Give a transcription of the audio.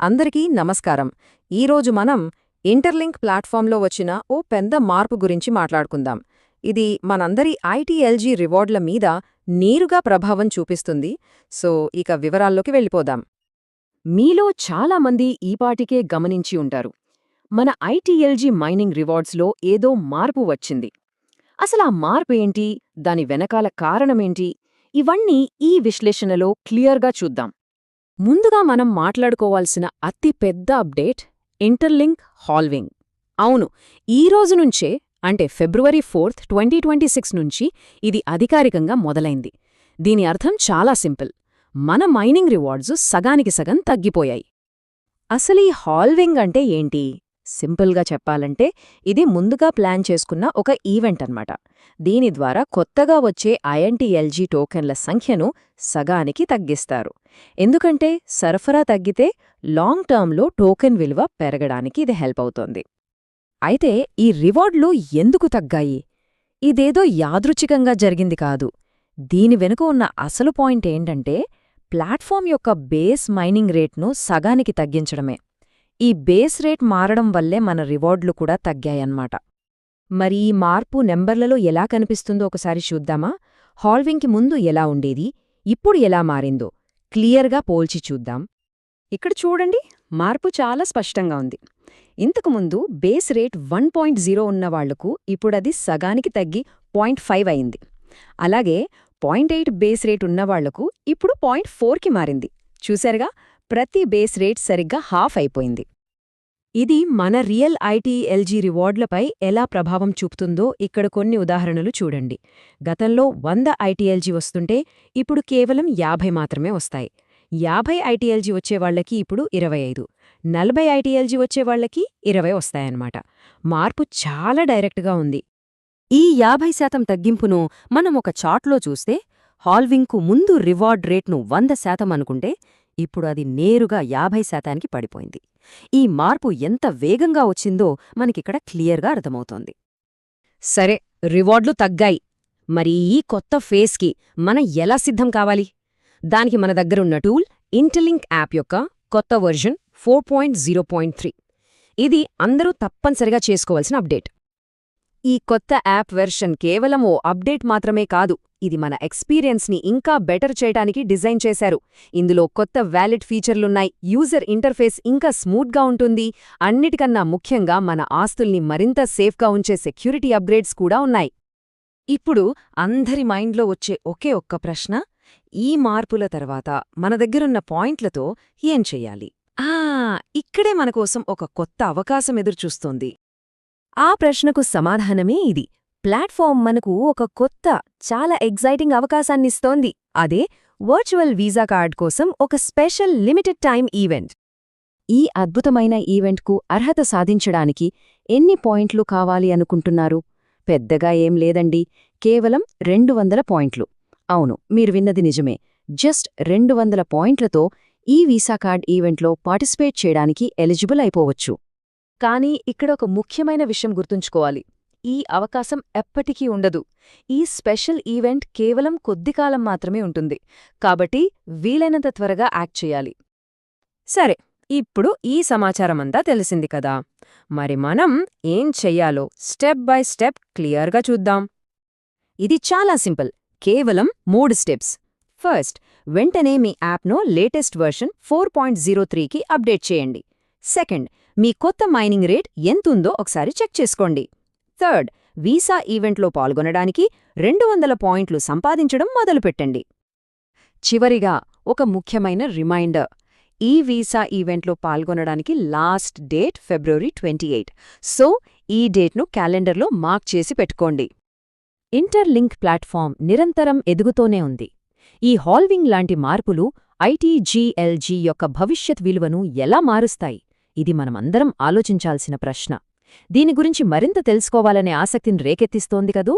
అందరికీ నమస్కారం. ఈరోజు మనం ఇంటర్లింక్ ప్లాట్ఫామ్లో వచ్చిన ఓ పెద్ద మార్పు గురించి మాట్లాడుకుందాం. ఇది మనందరి ఐటీఎల్జీ రివార్డ్ల మీద నేరుగా ప్రభావం చూపిస్తుంది. సో ఇక వివరాల్లోకి వెళ్ళిపోదాం. మీలో చాలామంది ఈపాటికే గమనించి ఉంటారు, మన ఐటీఎల్జీ మైనింగ్ రివార్డ్స్లో ఏదో మార్పు వచ్చింది. అసలా మార్పు ఏంటి, దాని వెనకాల కారణమేంటి, ఇవన్నీ ఈ విశ్లేషణలో క్లియర్గా చూద్దాం. ముందుగా మనం మాట్లాడుకోవాల్సిన అతి పెద్ద అప్డేట్ ఇంటర్లింక్ హాల్వింగ్. అవును, ఈ రోజు నుంచే, అంటే ఫిబ్రవరి 4, 2026 నుంచి ఇది అధికారికంగా మొదలైంది. దీని అర్థం చాలా సింపుల్: మన మైనింగ్ రివార్డ్స్ సగానికి సగం తగ్గిపోయాయి. అసలు ఈ హాల్వింగ్ అంటే ఏంటి? సింపుల్గా చెప్పాలంటే ఇది ముందుగా ప్లాన్ చేసుకున్న ఒక ఈవెంట్ అన్నమాట. దీని ద్వారా కొత్తగా వచ్చే ఐఎన్టీఎల్జీ టోకెన్ల సంఖ్యను సగానికి తగ్గిస్తారు. ఎందుకంటే సరఫరా తగ్గితే లాంగ్ టర్మ్లో టోకెన్ విలువ పెరగడానికి ఇది హెల్ప్ అవుతోంది. అయితే ఈ రివార్డ్లు ఎందుకు తగ్గాయి? ఇదేదో యాదృచ్ఛికంగా జరిగింది కాదు. దీని వెనుక ఉన్న అసలు పాయింట్ ఏంటంటే ప్లాట్ఫామ్ యొక్క బేస్ మైనింగ్ రేట్ను సగానికి తగ్గించడమే. ఈ బేస్ రేట్ మారడం వల్లే మన రివార్డ్లు కూడా తగ్గాయన్నమాట. మరి ఈ మార్పు నెంబర్లలో ఎలా కనిపిస్తుందో ఒకసారి చూద్దామా? హాల్వింగ్కి ముందు ఎలా ఉండేది, ఇప్పుడు ఎలా మారిందో క్లియర్గా పోల్చి చూద్దాం. ఇక్కడ చూడండి, మార్పు చాలా స్పష్టంగా ఉంది. ఇంతకుముందు బేస్ రేట్ 1.0 ఉన్నవాళ్లకు ఇప్పుడది సగానికి తగ్గి 0.5 అయింది. అలాగే 0.8 బేస్ రేట్ ఉన్నవాళ్లకు ఇప్పుడు 0.4కి మారింది. చూశారుగా, ప్రతి బేస్ రేట్ సరిగ్గా హాఫ్ అయిపోయింది. ఇది మన రియల్ ఐటీఎల్జీ రివార్డ్లపై ఎలా ప్రభావం చూపుతుందో ఇక్కడ కొన్ని ఉదాహరణలు చూడండి. గతంలో 100 ఐటీఎల్జీ వస్తుంటే ఇప్పుడు కేవలం 50 మాత్రమే వస్తాయి. 50 ఐటీఎల్జీ వచ్చేవాళ్లకి ఇప్పుడు 25, 40 ఐటీఎల్జీ వచ్చేవాళ్లకి 20 వస్తాయన్నమాట. మార్పు చాలా డైరెక్ట్గా ఉంది. ఈ 50% తగ్గింపును మనం ఒక చార్ట్లో చూస్తే, హాల్వింగ్కు ముందు రివార్డ్ రేట్ను 100% అనుకుంటే ఇప్పుడు అది నేరుగా 50%కి పడిపోయింది. ఈ మార్పు ఎంత వేగంగా వచ్చిందో మనకిక్కడ క్లియర్గా అర్థమవుతోంది. సరే, రివార్డ్లు తగ్గాయి. మరి ఈ కొత్త ఫేస్కి మనం ఎలా సిద్ధం కావాలి? దానికి మన దగ్గరున్న టూల్ ఇంటర్లింక్ యాప్ యొక్క కొత్త వర్జన్ 4.0.3. ఇది అందరూ తప్పనిసరిగా చేసుకోవాల్సిన అప్డేట్. ఈ కొత్త యాప్ వెర్షన్ కేవలం ఓ అప్డేట్ మాత్రమే కాదు, ఇది మన ఎక్స్పీరియన్స్ని ఇంకా బెటర్ చేయడానికి డిజైన్ చేశారు. ఇందులో కొత్త వ్యాలెట్ ఫీచర్లున్నాయి, యూజర్ ఇంటర్ఫేస్ ఇంకా స్మూత్గా ఉంటుంది. అన్నిటికన్నా ముఖ్యంగా మన ఆస్తుల్ని మరింత సేఫ్గా ఉంచే సెక్యూరిటీ అప్గ్రేడ్స్ కూడా ఉన్నాయి. ఇప్పుడు అందరి మైండ్లో వచ్చే ఒకే ఒక్క ప్రశ్న: ఈ మార్పుల తర్వాత మన దగ్గరున్న పాయింట్లతో ఏం చెయ్యాలి? ఇక్కడే మనకోసం ఒక కొత్త అవకాశం ఎదురుచూస్తోంది. ఆ ప్రశ్నకు సమాధానమే ఇది. ప్లాట్ఫామ్ మనకు ఒక కొత్త, చాలా ఎగ్జైటింగ్ అవకాశాన్నిస్తోంది. అదే వర్చువల్ వీసా కార్డ్ కోసం ఒక స్పెషల్ లిమిటెడ్ టైమ్ ఈవెంట్. ఈ అద్భుతమైన ఈవెంట్కు అర్హత సాధించడానికి ఎన్ని పాయింట్లు కావాలి అనుకుంటున్నారు? పెద్దగా ఏం లేదండి, కేవలం 200 పాయింట్లు. అవును, మీరు విన్నది నిజమే. జస్ట్ 200 పాయింట్లతో ఈ వీసా కార్డ్ ఈవెంట్లో పార్టిసిపేట్ చేయడానికి ఎలిజిబుల్ అయిపోవచ్చు. కానీ ఇక్కడ ఒక ముఖ్యమైన విషయం గుర్తుంచుకోవాలి: ఈ అవకాశం ఎప్పటికీ ఉండదు. ఈ స్పెషల్ ఈవెంట్ కేవలం కొద్దికాలం మాత్రమే ఉంటుంది. కాబట్టి వీలైనంత త్వరగా యాక్ట్ చేయాలి. సరే, ఇప్పుడు ఈ సమాచారమంతా తెలిసింది కదా. మరి మనం ఏం చెయ్యాలో స్టెప్ బై స్టెప్ క్లియర్గా చూద్దాం. ఇది చాలా సింపుల్, కేవలం 3 స్టెప్స్. ఫస్ట్, వెంటనే మీ యాప్ను లేటెస్ట్ వర్షన్ 4.03కి అప్డేట్ చేయండి. సెకండ్, మీ కొత్త మైనింగ్ రేట్ ఎంతుందో ఒకసారి చెక్ చేసుకోండి. థర్డ్, వీసా ఈవెంట్లో పాల్గొనడానికి 200 పాయింట్లు సంపాదించడం మొదలుపెట్టండి. చివరిగా ఒక ముఖ్యమైన రిమైండర్: ఈ వీసా ఈవెంట్లో పాల్గొనడానికి లాస్ట్ డేట్ ఫిబ్రవరి 28. సో ఈ డేట్ను క్యాలెండర్లో మార్క్ చేసి పెట్టుకోండి. ఇంటర్లింక్ ప్లాట్ఫామ్ నిరంతరం ఎదుగుతూనే ఉంది. ఈ హాల్వింగ్ లాంటి మార్పులు ఐటీజీఎల్జీ యొక్క భవిష్యత్ విలువను ఎలా మారుస్తాయి? ఇది మనమందరం ఆలోచించాల్సిన ప్రశ్న. దీని గురించి మరింత తెలుసుకోవాలనే ఆసక్తిని రేకెత్తిస్తోంది కదూ?